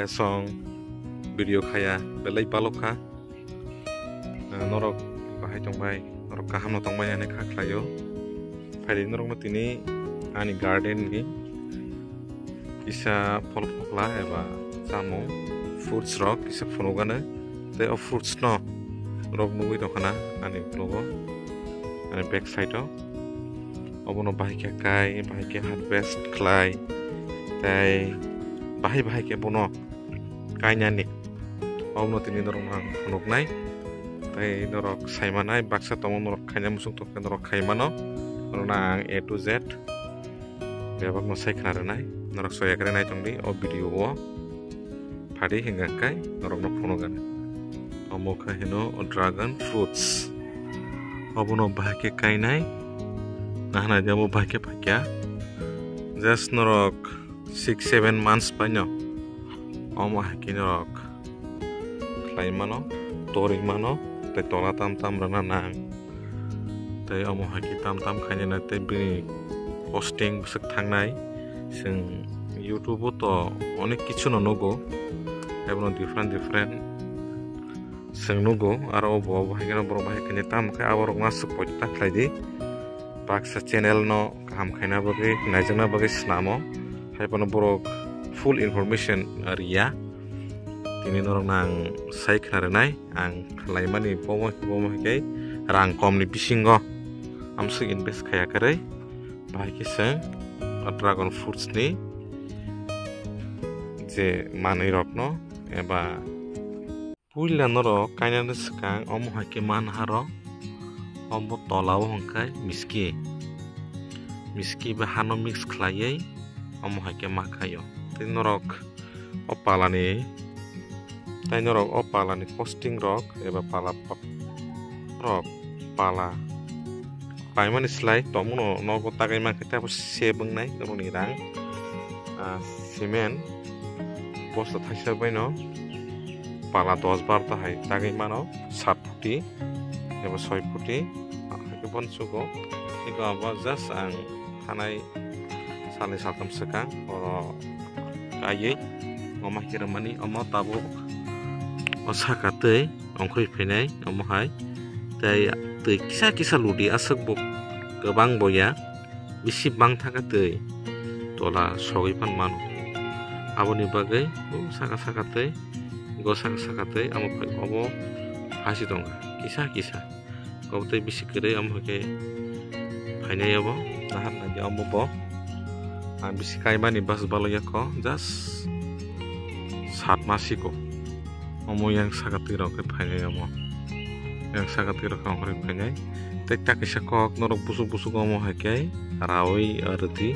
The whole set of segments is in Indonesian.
song video kaya belai baloka norok bahai tongbai norok kaham no tongbai ane kha khlayo phai norok no tini ani garden ni isa phol phokla eba samung fruits rok isa phunugana te o fruits no rok nugui tokana ani logo ani back side o obono bahai ke kai bahai ke harvest khlai tai bahai ke bono kainani obono tini norok nang phunugnai tai norok saimanai baksa tomon norok khaina musung tok norok khaimano nang A to Z bebak no sai khnaranai norok soya kare nai tongdi o video o phadi hinga kai norok no phunugan omo kha hino dragon fruits obono bahake kainai nahna jamo bahake phakya just norok 6-7 months panyo omo haki norok khlai mano toring mano te tola tam rana nang te omo haki tam khaina na te bini posting busuk thangnai sing YouTube to onek kichu no nogo ebno different sing nogo aro bo bahigana boro bahikane tam kha aborok masuk poita khlaidi baksa channel no kam khaina bagi naijana bagi snamo haipano borok full information ria tini norok nang sai khnarenai ang khlaimani pomo kai rang komni bisingo amsuk invest khaya kare bahai kisang dragon fruits ni je manui rok no eba puila norok kainani skang omo haki man haro omo tolao hongkai miski ba hano mix khlaiei omo haki makhayo tin norok opalani tai norok opalani posting rok eba pala rok pala paimani slide tomuno nogo tagai man kita sebeng nai noroni rang cement post thaisa baino pala 10-12 ta hai tagai mano 7 futi eba 6 futi ke bonsugo iko aba just ang thanai sale satam sekang oro kayei ngomah kirmani omo tabo osakatei ongkhoi phenai omo hai tai tui kisa ludi asuk buk gobang boya bisi bang thaka tui tola sogoi pan manu aboni bagai saka tui go saka tui amo phai obo hasi tonga kisa gobtei bisi kere amo ke phainai obo nahan na amo bo bisi kaimani bas baloya ko just 7 masiko omo yang saka tui rok phainai omo yang sangat kira kongkori pengai tekta kisah kok norok busuk omo hakai rawi arti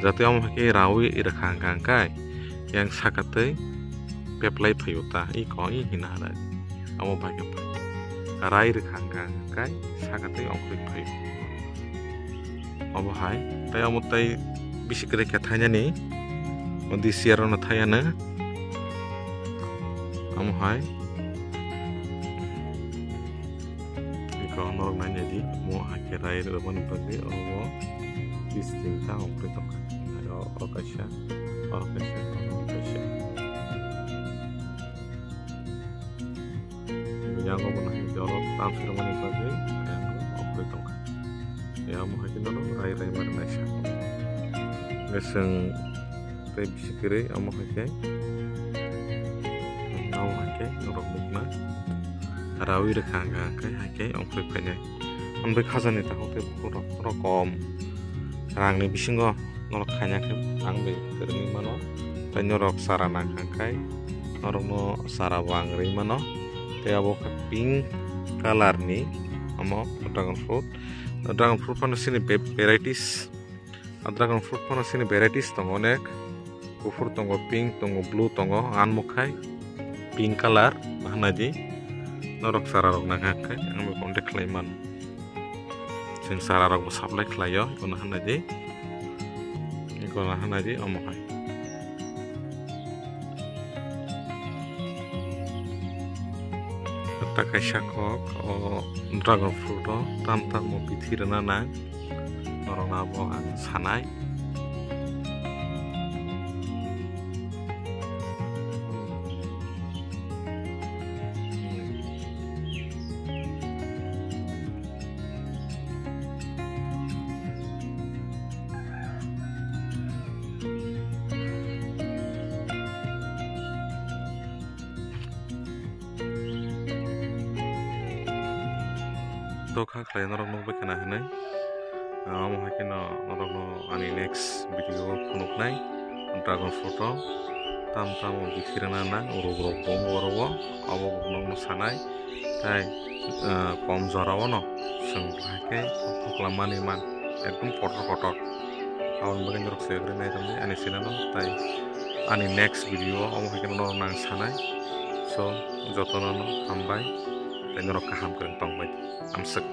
jati omo hakai rawi irakang kai yang sakate peplai phayuta I ko I hinara omo bhagai rai irakang kai sakate ongkori phayu omo hai tai omo tai bisikre ke thanya ni odi siaro na thayana omo hai norok nanya di mo hakirai roman bagi owo distinta operatoka ayo okasha yang ko na joro transfer roman bagi yang operatoka ya mo hakino rai mar nasha ngeseng te bisikire amo hakai nau hakai norok mukna rawi rekang kai hakai ongkoi phane ambe khajani ta hote rokom rangni bisingo norok khanya ke angbe kerni mano tai norok sarana kai norok no sara wangri mano te abo pink color ni amo dragon fruit pano sini varieties dragon fruit pano sini varieties tongo nek kufur tongo pink tongo blue tongo anmukhai pink color mahnaji norok sararok nanghakai ang be kontek klaiman sing sararok supply klayo ikona hanaji omo hai takai syakok o dragon fruit o tam mo pithirana na norok nabo ang sanai Doka khlai norok nukbai kana hinai amo haike no norok no ani next video phunuknai dragon fruit o tam bikhirana na urok bong oro abo nok no sanai tai kom jorao no sung haike khoklamani man ekdom kotor awon bagen norok segre nai tamni ani sinano tai ani next video amo haike norok nang sanai so jotono no hambai tai norok kaham kwreng tongbai amsek